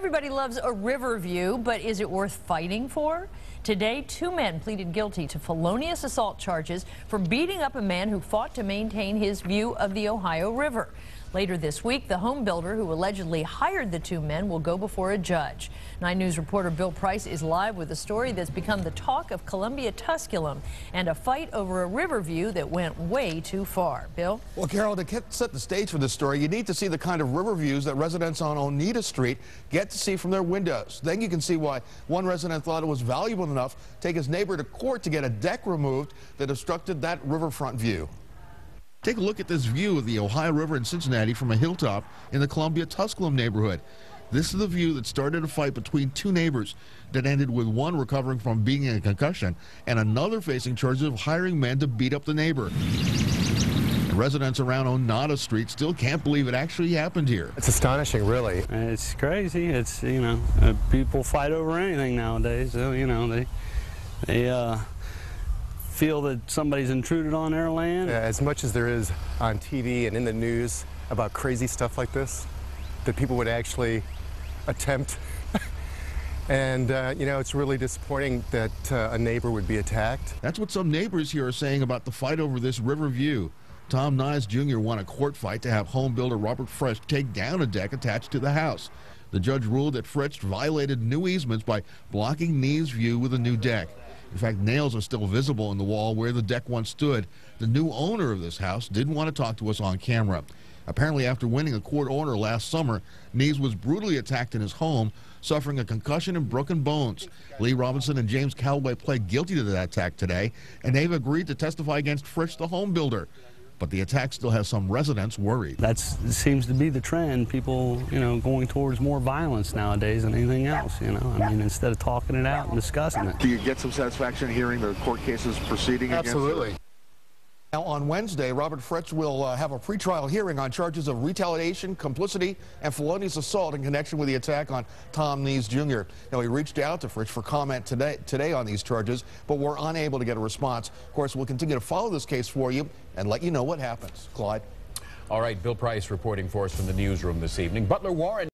Everybody loves a river view, but is it worth fighting for? Today, 2 men pleaded guilty to felonious assault charges for beating up a man who fought to maintain his view of the Ohio River. Later this week, the home builder who allegedly hired the 2 men will go before a judge. 9 News reporter Bill Price is live with a story that's become the talk of Columbia Tusculum and a fight over a river view that went way too far. Bill? Well, Carol, to set the stage for this story, you need to see the kind of river views that residents on Oneida Street get to see from their windows. Then you can see why one resident thought it was valuable enough to take his neighbor to court to get a deck removed that obstructed that riverfront view. Take a look at this view of the Ohio River in Cincinnati from a hilltop in the Columbia Tusculum neighborhood. This is the view that started a fight between 2 neighbors that ended with one recovering from being in a concussion and another facing charges of hiring men to beat up the neighbor. The residents around Oneida Street still can't believe it actually happened here. It's astonishing, really. It's crazy. It's, people fight over anything nowadays. So, they feel that somebody's intruded on their land. As much as there is on TV and in the news about crazy stuff like this, that people would actually attempt. And, it's really disappointing that a neighbor would be attacked. That's what some neighbors here are saying about the fight over this river view. Tom Nyes Jr. won a court fight to have home builder Robert Fritsch take down a deck attached to the house. The judge ruled that Fritsch violated new easements by blocking Nyes' view with a new deck. In fact, nails are still visible in the wall where the deck once stood. The new owner of this house didn't want to talk to us on camera. Apparently, after winning a court order last summer, Nyes was brutally attacked in his home, suffering a concussion and broken bones. Lee Robinson and James Calloway pled guilty to that attack today, and they've agreed to testify against Fritsch, the home builder. But the attack still has some residents worried. That seems to be the trend. People, going towards more violence nowadays than anything else, instead of talking it out and discussing it. Do you get some satisfaction hearing the court cases proceeding against it? Absolutely. Now, on Wednesday, Robert Fritsch will have a pretrial hearing on charges of retaliation, complicity, and felonious assault in connection with the attack on Tom Nyes Jr. Now, we reached out to Fritsch for comment today on these charges, but we're unable to get a response. Of course, we'll continue to follow this case for you and let you know what happens. Clyde? All right, Bill Price reporting for us from the newsroom this evening. Butler Warren